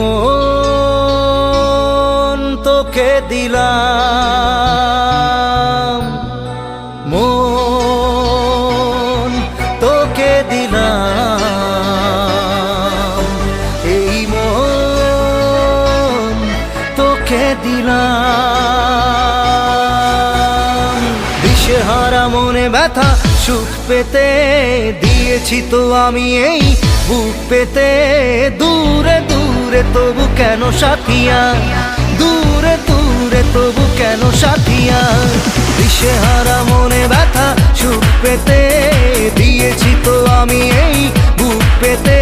মন তোকে দিলাম, মন তোকে দিলাম, এই মন তোকে দিলাম। দিশেহারা মনে ব্যথা সুখ পেতে দিয়েছি তো আমি এই বুক পেতে। দূরে দূরে তবু কেন সাথিয়া, দূরে দূরে তবু কেন সাথিয়া। দিশেহারা মনে ব্যথা সুখ পেতে দিয়েছি তো আমি এই বুক পেতে।